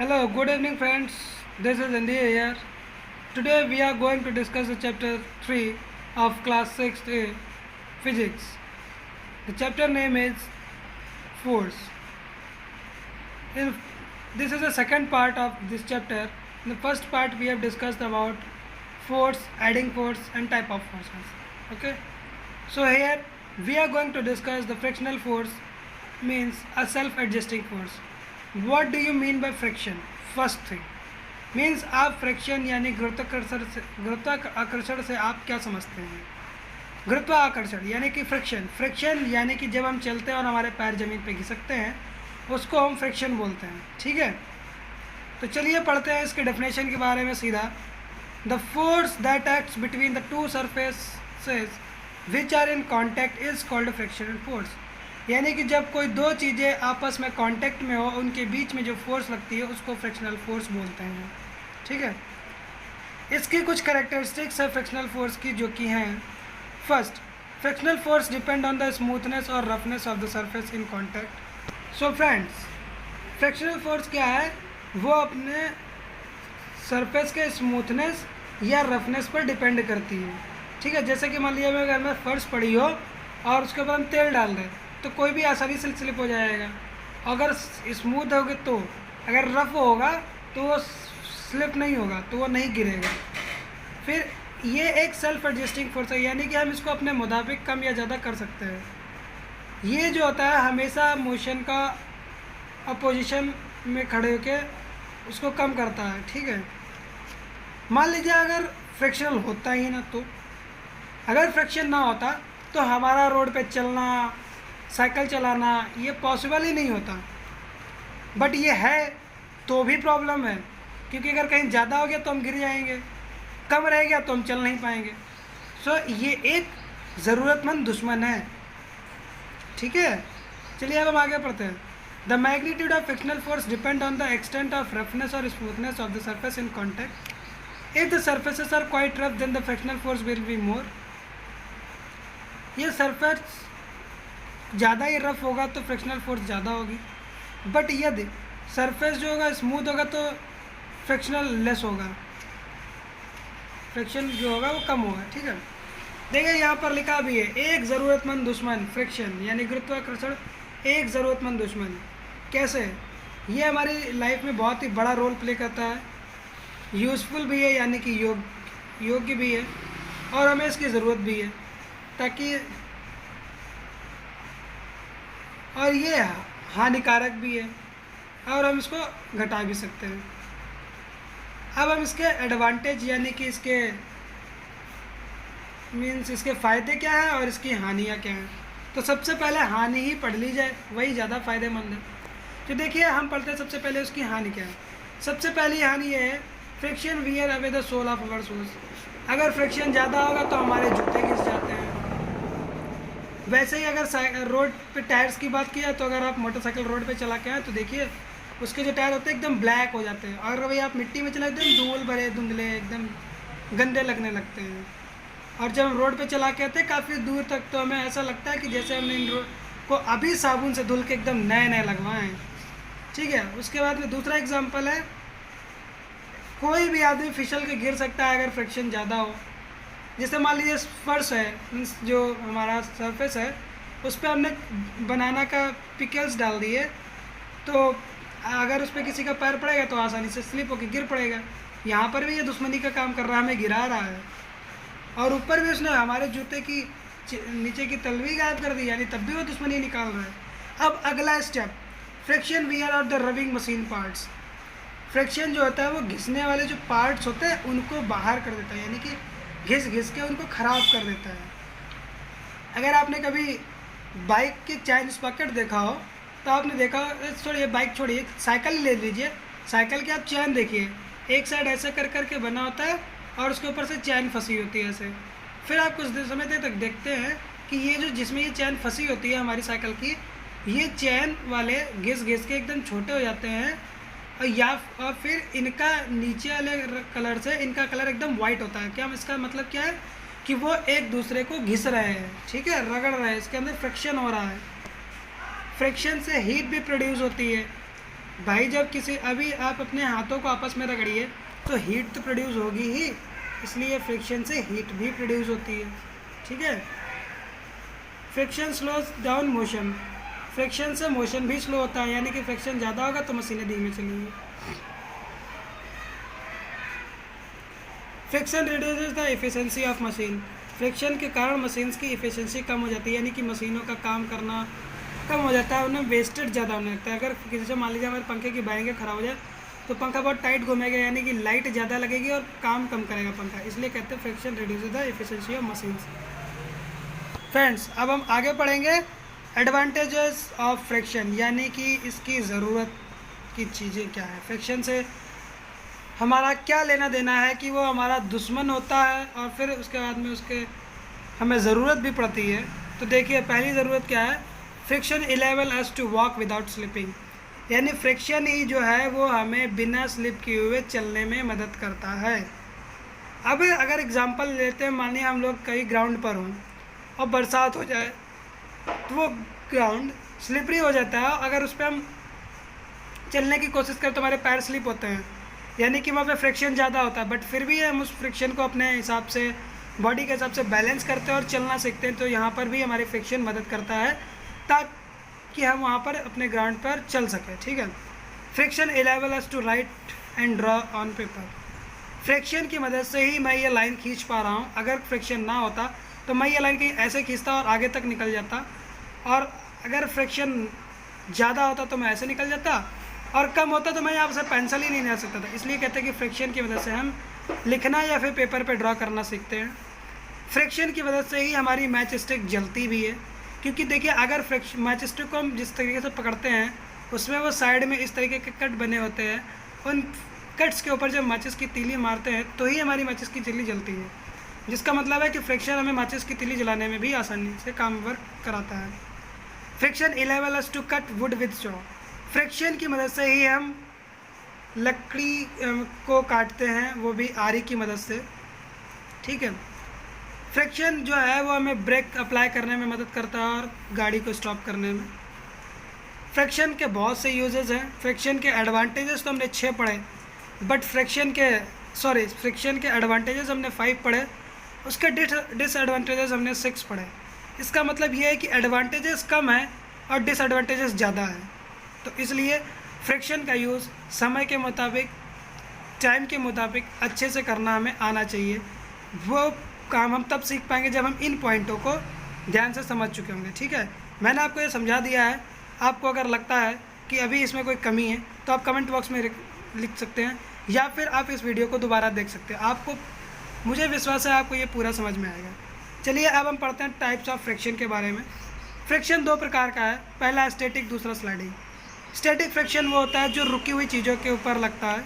Hello, good evening friends. This is India here. Today we are going to discuss the chapter 3 of class 6A physics. The chapter name is force. In, this is the second part of this chapter. In the first part we have discussed about force, adding force and type of forces. Okay. So here we are going to discuss the frictional force means a self-adjusting force. What do you mean by friction? First thing means आप friction यानी गुरुत्वाकर्षण से आप क्या समझते हैं? गुरुत्वाकर्षण यानी कि फ्रिक्शन यानी कि जब हम चलते हैं और हमारे पैर ज़मीन पे घिसकते हैं उसको हम फ्रिक्शन बोलते हैं. ठीक है, तो चलिए पढ़ते हैं इसके डेफिनेशन के बारे में सीधा. The force that acts between the two surfaces which are in contact is called frictional force. यानी कि जब कोई दो चीज़ें आपस में कांटेक्ट में हो उनके बीच में जो फोर्स लगती है उसको फ्रिक्शनल फोर्स बोलते हैं. ठीक है, इसकी कुछ कैरेक्टरिस्टिक्स है फ्रिक्शनल फोर्स की जो कि हैं. First, frictional force depend on the smoothness और roughness of the surface in contact. So friends, frictional force क्या है? वो अपने सरफेस के स्मूथनेस या रफनेस पर डिपेंड करती है. ठीक है, जैसे कि मान लीजिए अगर मैं फर्श पड़ी हो और उसके ऊपर हम तेल डाल दें तो कोई भी आसानी से स्लिप हो जाएगा. अगर स्मूथ होगा तो, अगर रफ होगा तो वो स्लिप नहीं होगा, तो वो नहीं गिरेगा. फिर ये एक सेल्फ एडजस्टिंग फोर्स है, यानी कि हम इसको अपने मुताबिक कम या ज़्यादा कर सकते हैं. ये जो होता है हमेशा मोशन का अपोजिशन में खड़े होकर उसको कम करता है. ठीक है, मान लीजिए अगर फ्रिक्शनल होता ही ना, तो अगर फ्रिक्शन ना होता तो हमारा रोड पे चलना, साइकिल चलाना ये पॉसिबल ही नहीं होता. बट ये है तो भी प्रॉब्लम है, क्योंकि अगर कहीं ज़्यादा हो गया तो हम गिर जाएंगे, कम रह गया तो हम चल नहीं पाएंगे. सो ये एक ज़रूरतमंद दुश्मन है. ठीक है, चलिए अब हम आगे पढ़ते हैं. The magnitude of frictional force depend on the extent of roughness और smoothness of the surface in contact. If the surfaces are quite rough then the frictional force will be more. ये सरफेस ज़्यादा ही rough होगा तो frictional force ज़्यादा होगी. But यदि surface जो होगा स्मूथ होगा तो फ्रिक्शनल लेस होगा, फ्रिक्शन जो होगा वो कम होगा. ठीक है, देखिए यहाँ पर लिखा भी है एक ज़रूरतमंद दुश्मन फ्रिक्शन यानी गुरुत्वाकर्षण एक ज़रूरतमंद दुश्मन. कैसे? ये हमारी लाइफ में बहुत ही बड़ा रोल प्ले करता है, यूज़फुल भी है यानी कि योग्य भी है, और हमें इसकी ज़रूरत भी है ताकि, और ये हानिकारक भी है और हम इसको घटा भी सकते हैं. अब हम इसके एडवांटेज यानी कि इसके मीन्स इसके फ़ायदे क्या हैं और इसकी हानियाँ क्या हैं. तो सबसे पहले हानि ही पढ़ ली जाए, वही ज़्यादा फ़ायदेमंद है. तो देखिए हम पढ़ते हैं सबसे पहले उसकी हानि क्या है. सबसे पहली हानि ये है friction wear away the sole of our shoes. अगर फ्रिक्शन ज़्यादा होगा तो हमारे जूते घिस जाते हैं. वैसे ही अगर रोड पे टायर्स की बात की जाए तो अगर आप मोटरसाइकिल रोड पे चला के आए तो देखिए उसके जो टायर होते हैं एकदम ब्लैक हो जाते हैं, और अगर भाई आप मिट्टी में चला एकदम धूल भरे धुंधले एकदम गंदे लगने लगते हैं. और जब हम रोड पे चला के आते हैं काफ़ी दूर तक तो हमें ऐसा लगता है कि जैसे हमने इन रोड को अभी साबुन से धुल के एकदम नए नए लगवाए हैं. ठीक है, उसके बाद में दूसरा एग्जाम्पल है, कोई भी आदमी फिसल के गिर सकता है अगर फ्रिक्शन ज़्यादा हो. जैसे मान लीजिए फर्श है, मीन्स जो हमारा सरफेस है उस पर हमने बनाना का पिकल्स डाल दिए, तो अगर उस पर किसी का पैर पड़ेगा तो आसानी से स्लिप होकर गिर पड़ेगा. यहाँ पर भी ये दुश्मनी का काम कर रहा है, हमें गिरा रहा है, और ऊपर भी उसने हमारे जूते की नीचे की तलवी गायब कर दी, यानी तब भी वो दुश्मनी निकाल रहा है. अब अगला step, friction wear out the rubbing machine parts. Friction जो होता है वो घिसने वाले जो पार्ट्स होते हैं उनको बाहर कर देता है, यानी कि घिस घिस के उनको ख़राब कर देता है. अगर आपने कभी बाइक के चैन स्पॉकेट देखा हो तो आपने देखा, छोड़िए बाइक छोड़िए, साइकिल ले लीजिए, साइकिल के आप चैन देखिए, एक साइड ऐसे कर करके बना होता है और उसके ऊपर से चैन फंसी होती है ऐसे. फिर आप कुछ समय तक देखते हैं कि ये जो जिसमें ये चैन फंसी होती है हमारी साइकिल की, ये चैन वाले घिस घिस के एकदम छोटे हो जाते हैं, और फिर इनका नीचे वाले कलर से इनका कलर एकदम वाइट होता है. क्या इसका मतलब क्या है कि वो एक दूसरे को घिस रहे हैं. ठीक है, रगड़ रहे हैं, इसके अंदर फ्रिक्शन हो रहा है. फ्रिक्शन से हीट भी प्रोड्यूस होती है, भाई जब किसी अभी आप अपने हाथों को आपस में रगड़िए तो हीट तो प्रोड्यूस होगी ही, इसलिए फ्रिक्शन से हीट भी प्रोड्यूस होती है। ठीक है। Friction slows down motion, friction से मोशन भी स्लो होता है, यानी कि फ्रिक्शन ज़्यादा होगा तो मशीनें धीमे चलेंगी। Friction reduces the efficiency of machine, friction के कारण मशीन्स की एफिशिएंसी कम हो जाती है, यानी कि मशीनों का काम करना कम हो जाता है, उन्हें वेस्टेज ज़्यादा होने लगता है। अगर किसी से मान लीजिए हमारे पंखे की वायरिंग खराब हो जाए तो पंखा बहुत टाइट घूमेगा, यानी कि लाइट ज़्यादा लगेगी और काम कम करेगा पंखा, इसलिए कहते हैं friction reduces the efficiency of machines. Friends अब हम आगे पढ़ेंगे एडवांटेजेस ऑफ फ्रिक्शन, यानी कि इसकी ज़रूरत की चीज़ें क्या है, फ्रिक्शन से हमारा क्या लेना देना है, कि वो हमारा दुश्मन होता है और फिर उसके बाद में उसके हमें ज़रूरत भी पड़ती है। तो देखिए पहली ज़रूरत क्या है, friction enable us to walk without slipping, यानी फ्रिक्शन ही जो है वो हमें बिना स्लिप किए हुए चलने में मदद करता है। अब अगर एग्जांपल लेते हैं, मानिए हम लोग कहीं ग्राउंड पर हों और बरसात हो जाए तो वो ग्राउंड स्लिपरी हो जाता है, अगर उस पर हम चलने की कोशिश करें तो हमारे पैर स्लिप होते हैं, यानी कि वहाँ पे फ्रिक्शन ज़्यादा होता है, बट फिर भी हम उस फ्रिक्शन को अपने हिसाब से बॉडी के हिसाब से बैलेंस करते हैं और चलना सीखते हैं। तो यहाँ पर भी हमारी फ्रिक्शन मदद करता है ताकि हम वहाँ पर अपने ग्राउंड पर चल सकें। ठीक है। Friction enable us to write and draw on paper, friction की मदद से ही मैं ये लाइन खींच पा रहा हूँ, अगर फ्रिक्शन ना होता तो मैं ये लाइन कहीं ऐसे खींचता और आगे तक निकल जाता, और अगर फ्रिक्शन ज़्यादा होता तो मैं ऐसे निकल जाता, और कम होता तो मैं यहाँ से पेंसिल ही नहीं ले सकता था। इसलिए कहते हैं कि फ्रिक्शन की मदद से हम लिखना या फिर पेपर पे ड्रॉ करना सीखते हैं। फ्रिक्शन की मदद से ही हमारी मैच स्टिक जलती भी है, क्योंकि देखिए अगर मैच स्टिक को हम जिस तरीके से पकड़ते हैं उसमें वो साइड में इस तरीके के कट बने होते हैं, उन कट्स के ऊपर जब माचिस की तीली मारते हैं तो ही हमारी माचिस की तीली जलती है, जिसका मतलब है कि फ्रिक्शन हमें माचिस की तीली जलाने में भी आसानी से काम वर्क कराता है। Friction enable us to cut wood with saw, friction की मदद से ही हम लकड़ी को काटते हैं, वो भी आरी की मदद से। ठीक है। फ्रिक्शन जो है वो हमें ब्रेक अप्लाई करने में मदद करता है और गाड़ी को स्टॉप करने में। फ्रिक्शन के बहुत से यूजेस हैं, फ्रिक्शन के एडवांटेजेस तो हमने 6 पढ़े, बट फ्रिक्शन के एडवांटेजेस हमने 5 पढ़े, उसके डिसएडवांटेजेस हमने 6 पढ़े। इसका मतलब ये है कि एडवांटेजेस कम है और डिसएडवांटेजेस ज़्यादा है, तो इसलिए फ्रिक्शन का यूज़ समय के मुताबिक, टाइम के मुताबिक अच्छे से करना हमें आना चाहिए। वो काम हम तब सीख पाएंगे जब हम इन पॉइंटों को ध्यान से समझ चुके होंगे। ठीक है। मैंने आपको ये समझा दिया है, आपको अगर लगता है कि अभी इसमें कोई कमी है तो आप कमेंट बॉक्स में लिख सकते हैं, या फिर आप इस वीडियो को दोबारा देख सकते हैं। आपको, मुझे विश्वास है आपको ये पूरा समझ में आएगा। चलिए अब हम पढ़ते हैं टाइप्स ऑफ फ्रिक्शन के बारे में। फ्रिक्शन 2 प्रकार का है, पहला स्टैटिक, दूसरा स्लाइडिंग। स्टैटिक फ्रिक्शन वो होता है जो रुकी हुई चीज़ों के ऊपर लगता है,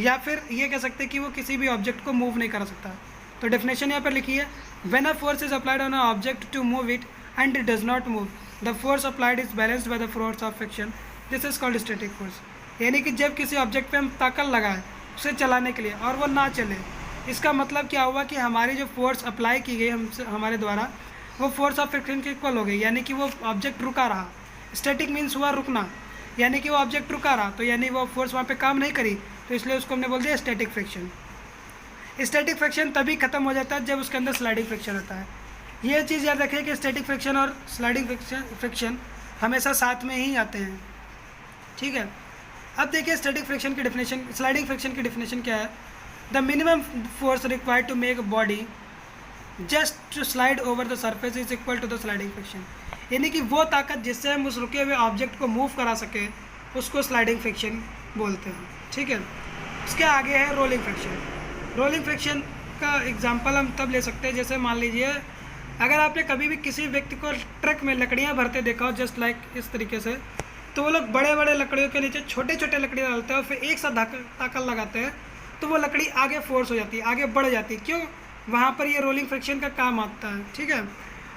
या फिर ये कह सकते हैं कि वो किसी भी ऑब्जेक्ट को मूव नहीं कर सकता। तो डेफिनेशन यहाँ पर लिखी है, when a force is applied on a object to move it and it does not move, the force applied is balanced by the force of friction, this is called static force. यानी कि जब किसी object पे हम ताकत लगाएं उसे चलाने के लिए और वो ना चले, इसका मतलब क्या हुआ कि हमारी जो फोर्स अप्लाई की गई हमारे द्वारा, वो फोर्स ऑफ फ्रिक्शन के इक्वल हो गई, यानी कि वो ऑब्जेक्ट रुका रहा। स्टैटिक मीन्स हुआ रुकना, यानी कि वो ऑब्जेक्ट रुका रहा, तो यानी वो फोर्स वहाँ पे काम नहीं करी, तो इसलिए उसको हमने बोल दिया स्टैटिक फ्रिक्शन। स्टैटिक फ्रिक्शन तभी खत्म हो जाता है जब उसके अंदर स्लाइडिंग फ्रिक्शन होता है। ये चीज़ याद रखिए कि स्टैटिक फ्रिक्शन और स्लाइडिंग फ्रिक्शन हमेशा साथ में ही आते हैं। ठीक है। अब देखिए स्टैटिक फ्रिक्शन की डेफिनेशन, स्लाइडिंग फ्रिक्शन की डेफिनेशन क्या है, the minimum force required to make a body just to slide over the surface is equal to the sliding friction, यानी कि वो ताकत जिससे हम उस रुके हुए ऑब्जेक्ट को मूव करा सके उसको स्लाइडिंग फ्रिक्शन बोलते हैं। ठीक है। उसके आगे है रोलिंग फ्रिक्शन। रोलिंग फ्रिक्शन का एग्जांपल हम तब ले सकते हैं, जैसे मान लीजिए अगर आपने कभी भी किसी व्यक्ति को ट्रक में लकड़ियाँ भरते देखा हो, जस्ट लाइक इस तरीके से, तो वो लोग बड़े बड़े लकड़ियों के नीचे छोटे छोटे लकड़ियाँ डालते हैं और फिर एक साथ ताकत लगाते हैं, तो वो लकड़ी आगे फोर्स हो जाती है, आगे बढ़ जाती है। क्यों? वहाँ पर ये रोलिंग फ्रिक्शन का काम आता है। ठीक है।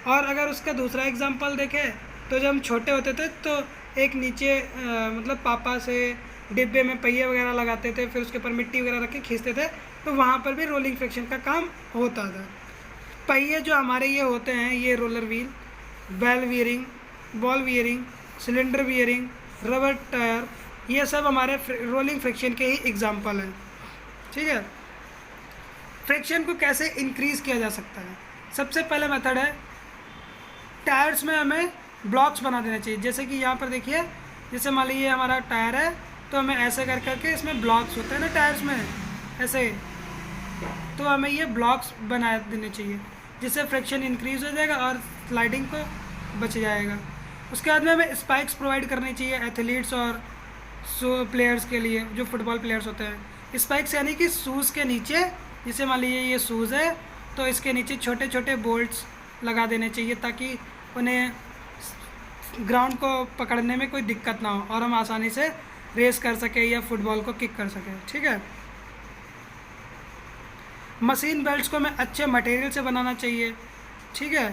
और अगर उसका दूसरा एग्जांपल देखें तो जब हम छोटे होते थे तो एक नीचे मतलब पापा से डिब्बे में पहिए वगैरह लगाते थे, फिर उसके ऊपर मिट्टी वगैरह रख के खींचते थे, तो वहाँ पर भी रोलिंग फ्रिक्शन का काम होता था। पहिए जो हमारे ये होते हैं, ये roller wheel, ball bearing, ball bearing, cylinder bearing, rubber tyre, ये सब हमारे रोलिंग फ्रिक्शन के ही एग्जाम्पल हैं। ठीक है, फ्रिक्शन को कैसे इंक्रीज़ किया जा सकता है? सबसे पहला मेथड है, टायर्स में हमें ब्लॉक्स बना देना चाहिए। जैसे कि यहाँ पर देखिए, जैसे मान लीजिए हमारा टायर है, तो हमें ऐसे कर करके इसमें ब्लॉक्स होते हैं ना टायर्स में, ऐसे, तो हमें ये ब्लॉक्स बना देने चाहिए, जिससे फ्रिक्शन इंक्रीज़ हो जाएगा और स्लाइडिंग को बच जाएगा। उसके बाद में हमें स्पाइक्स प्रोवाइड करनी चाहिए एथलीट्स और प्लेयर्स के लिए, जो फुटबॉल प्लेयर्स होते हैं। स्पाइक्स यानी कि शूज़ के नीचे, जैसे मान लीजिए ये शूज़ है, तो इसके नीचे छोटे छोटे बोल्ट्स लगा देने चाहिए, ताकि उन्हें ग्राउंड को पकड़ने में कोई दिक्कत ना हो और हम आसानी से रेस कर सके या फुटबॉल को किक कर सके। ठीक है, मशीन बेल्ट्स को हमें अच्छे मटेरियल से बनाना चाहिए। ठीक है,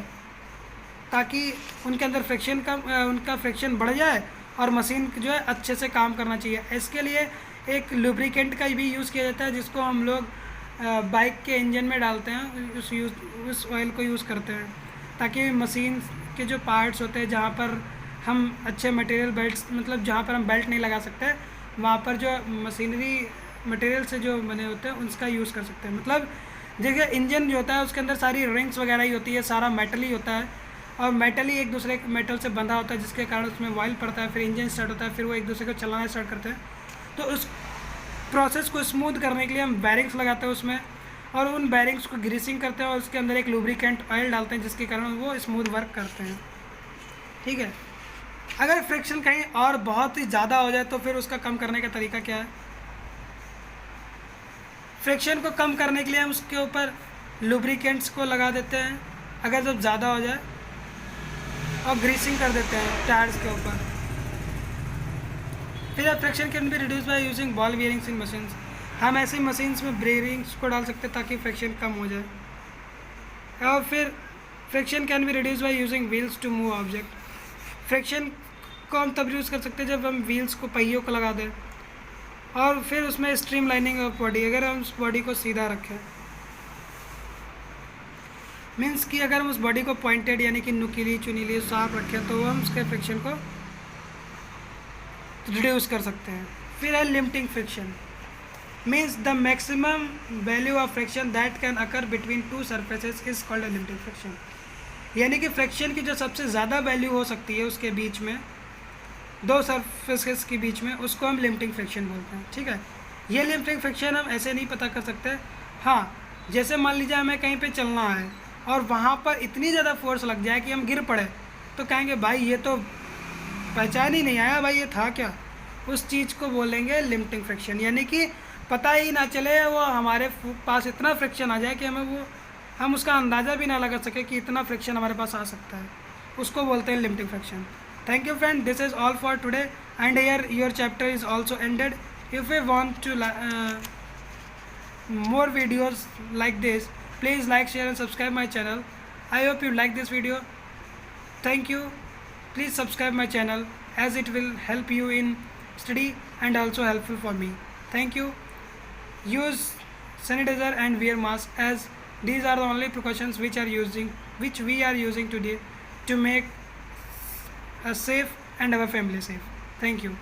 ताकि उनके अंदर फ्रिक्शन कम, उनका फ्रिक्शन बढ़ जाए और मशीन जो है अच्छे से काम करना चाहिए। इसके लिए एक लुब्रिकेंट का भी यूज़ किया जाता है, जिसको हम लोग बाइक के इंजन में डालते हैं, उस ऑयल को यूज़ करते हैं, ताकि मशीन के जो पार्ट्स होते हैं जहाँ पर हम अच्छे मटेरियल बेल्ट्स, मतलब जहाँ पर हम बेल्ट नहीं लगा सकते, वहाँ पर जो मशीनरी मटेरियल से जो बने होते हैं उसका यूज़ कर सकते हैं। मतलब देखिए, इंजन जो होता है उसके अंदर सारी रिंग्स वगैरह ही होती है, सारा मेटल ही होता है, और मेटल ही एक दूसरे मेटल से बंधा होता है, जिसके कारण उसमें ऑयल पड़ता है, फिर इंजन स्टार्ट होता है, फिर वो एक दूसरे को चलाना स्टार्ट करते हैं। तो उस प्रोसेस को स्मूथ करने के लिए हम बैरिंग्स लगाते हैं उसमें, और उन बैरिंग्स को ग्रीसिंग करते हैं और उसके अंदर एक लुब्रिकेंट ऑयल डालते हैं, जिसके कारण वो स्मूथ वर्क करते हैं। ठीक है, अगर फ्रिक्शन कहीं और बहुत ही ज़्यादा हो जाए तो फिर उसका कम करने का तरीका क्या है? फ्रिक्शन को कम करने के लिए हम उसके ऊपर लुब्रिकेंट्स को लगा देते हैं, अगर जब ज़्यादा हो जाए, और ग्रीसिंग कर देते हैं टायर्स के ऊपर। फिर friction can be reduce by using ball bearings in machines. हम ऐसी मशीन्स में बेयरिंग्स को डाल सकते हैं ताकि फ्रिक्शन कम हो जाए। और फिर friction can be reduce by using wheels to move object. Friction को हम तब यूज़ कर सकते हैं जब हम व्हील्स को, पहियों को लगा दें, और फिर उसमें स्ट्रीम लाइनिंग ऑफ बॉडी, अगर हम उस बॉडी को सीधा रखें, मीन्स कि अगर हम उस बॉडी को पॉइंटेड यानी कि नुकीली चुनीली साफ रखें, तो हम उसके फ्रिक्शन को रिड्यूस कर सकते हैं। फिर है limiting friction, means the maximum value of friction that can occur between two surfaces is called limiting friction. यानी कि फ्रिक्शन की जो सबसे ज़्यादा वैल्यू हो सकती है उसके बीच में, दो सरफेसेस के बीच में, उसको हम लिमिटिंग फ्रिक्शन बोलते हैं। ठीक है, ये लिमिटिंग फ्रिक्शन हम ऐसे नहीं पता कर सकते। हाँ, जैसे मान लीजिए हमें कहीं पे चलना है और वहाँ पर इतनी ज़्यादा फोर्स लग जाए कि हम गिर पड़े, तो कहेंगे भाई ये तो पहचान ही नहीं आया, भाई ये था क्या? उस चीज़ को बोलेंगे लिमिटिंग फ्रिक्शन, यानी कि पता ही ना चले, वो हमारे पास इतना फ्रिक्शन आ जाए कि हम उसका अंदाज़ा भी ना लगा सके कि इतना फ्रिक्शन हमारे पास आ सकता है, उसको बोलते हैं limiting friction. Thank you friend, this is all for today, and here your chapter is also ended. If you want to more videos like this, please like, share and subscribe my channel. I hope you like this video. Thank you. Please subscribe my channel, as it will help you in study and also helpful for me. Thank you. Use sanitizer and wear mask, as these are the only precautions which we are using today to make us safe and our family safe. Thank you.